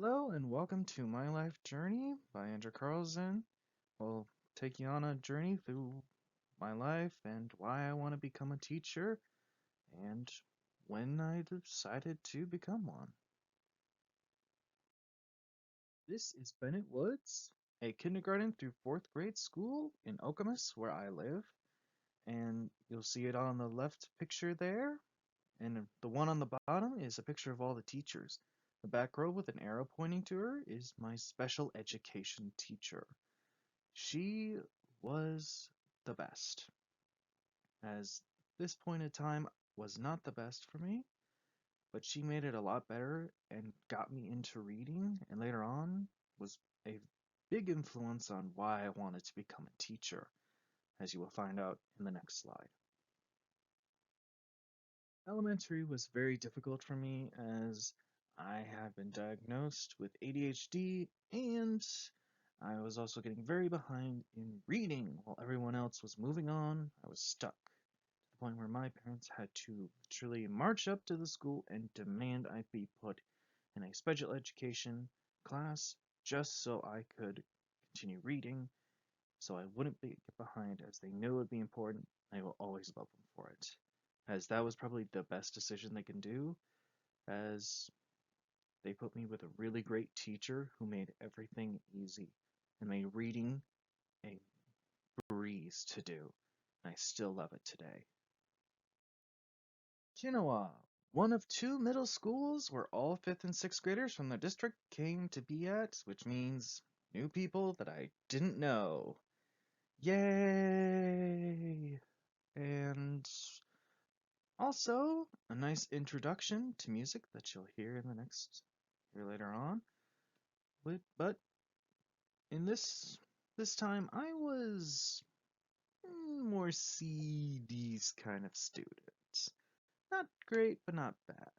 Hello and welcome to My Life Journey by Andrew Karlzen. We'll take you on a journey through my life and why I want to become a teacher and when I decided to become one. This is Bennett Woods, a kindergarten through fourth grade school in Okemos, where I live. And you'll see it on the left picture there. And the one on the bottom is a picture of all the teachers. The back row with an arrow pointing to her is my special education teacher. She was the best, as this point in time was not the best for me, but she made it a lot better and got me into reading, and later on was a big influence on why I wanted to become a teacher, as you will find out in the next slide. Elementary was very difficult for me as I have been diagnosed with ADHD and I was also getting very behind in reading while everyone else was moving on. I was stuck to the point where my parents had to literally march up to the school and demand I be put in a special education class just so I could continue reading so I wouldn't get behind as they knew it would be important. I will always love them for it, as that was probably the best decision they can do, as they put me with a really great teacher who made everything easy and made reading a breeze to do. And I still love it today. Genoa, one of two middle schools where all 5th and 6th graders from the district came to be at, which means new people that I didn't know. Yay! And also a nice introduction to music that you'll hear in the next here later on. But in this time I was more CD's kind of student. Not great, but not bad.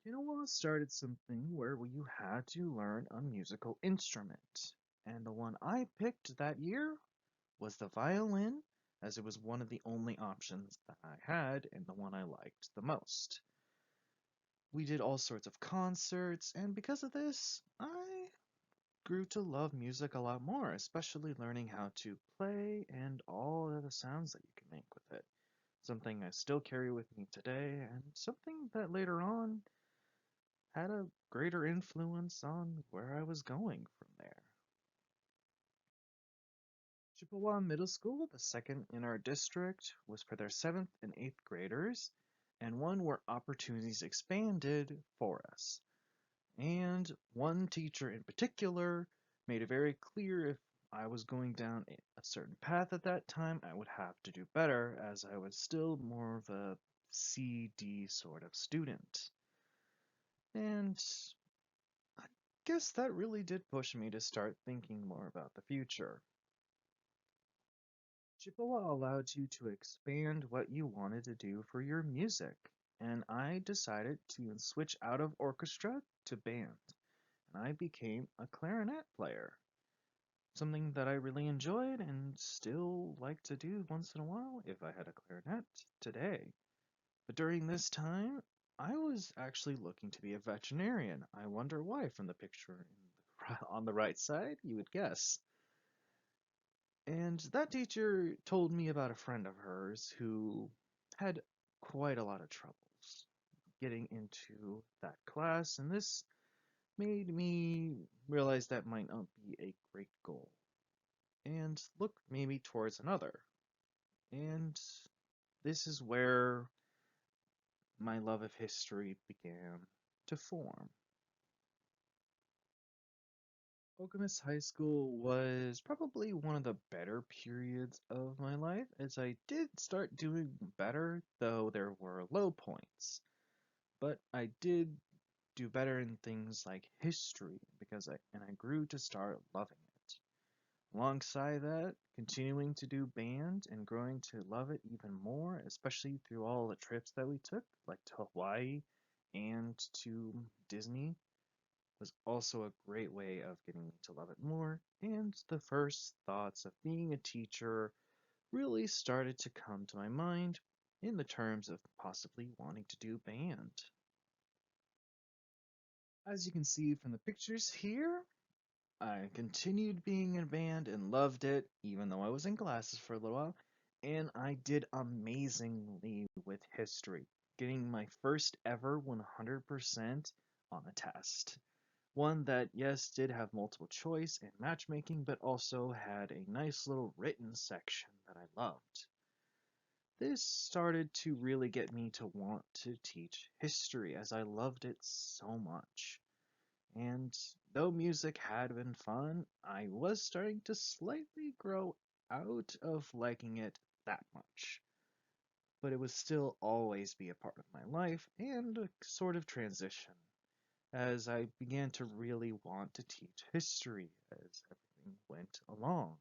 Kinoa started something where you had to learn a musical instrument, and the one I picked that year was the violin, as it was one of the only options that I had and the one I liked the most. We did all sorts of concerts, and because of this, I grew to love music a lot more, especially learning how to play and all of the sounds that you can make with it. Something I still carry with me today, and something that later on had a greater influence on where I was going from there. Chippewa Middle School, the second in our district, was for their 7th and 8th graders, and one where opportunities expanded for us. And one teacher in particular made it very clear if I was going down a certain path at that time, I would have to do better, as I was still more of a CD sort of student. And I guess that really did push me to start thinking more about the future. Chippewa allowed you to expand what you wanted to do for your music, and I decided to switch out of orchestra to band, and I became a clarinet player. Something that I really enjoyed and still like to do once in a while if I had a clarinet today. But during this time, I was actually looking to be a veterinarian. I wonder why from the picture on the right side, you would guess. And that teacher told me about a friend of hers who had quite a lot of troubles getting into that class, and this made me realize that might not be a great goal, and look maybe towards another. And this is where my love of history began to form. Okemos High School was probably one of the better periods of my life, as I did start doing better, though there were low points. But I did do better in things like history and I grew to start loving it. Alongside that, continuing to do band and growing to love it even more, especially through all the trips that we took, like to Hawaii and to Disney, was also a great way of getting me to love it more, and the first thoughts of being a teacher really started to come to my mind in the terms of possibly wanting to do band. As you can see from the pictures here, I continued being in band and loved it, even though I was in classes for a little while, and I did amazingly with history, getting my first ever 100% on a test. One that, yes, did have multiple choice and matchmaking, but also had a nice little written section that I loved. This started to really get me to want to teach history as I loved it so much. And though music had been fun, I was starting to slightly grow out of liking it that much. But it would still always be a part of my life and a sort of transition as I began to really want to teach history as everything went along.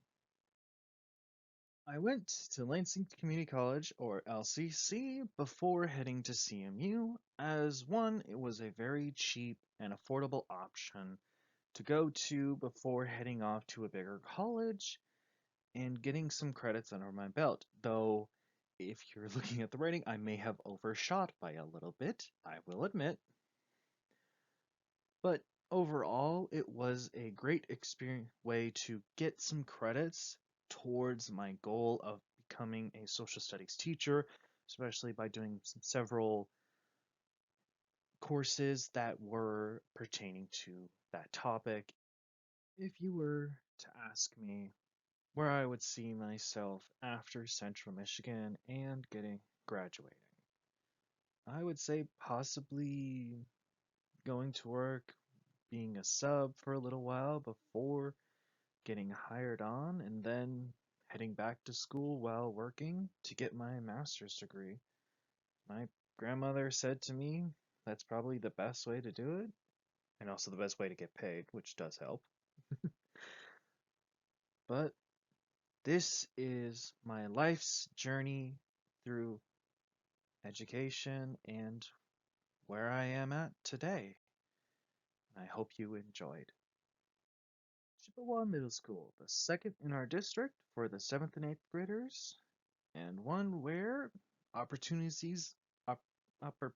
I went to Lansing Community College, or LCC, before heading to CMU, as one, it was a very cheap and affordable option to go to before heading off to a bigger college and getting some credits under my belt. Though, if you're looking at the rating, I may have overshot by a little bit, I will admit. But overall, it was a great experience way to get some credits towards my goal of becoming a social studies teacher, especially by doing several courses that were pertaining to that topic. If you were to ask me where I would see myself after Central Michigan and getting graduating, I would say possibly going to work, being a sub for a little while before getting hired on, and then heading back to school while working to get my master's degree. My grandmother said to me that's probably the best way to do it, and also the best way to get paid, which does help. But this is my life's journey through education and where I am at today. I hope you enjoyed. Chippewa Middle School, the second in our district for the 7th and 8th graders, and one where opportunities op, oppor,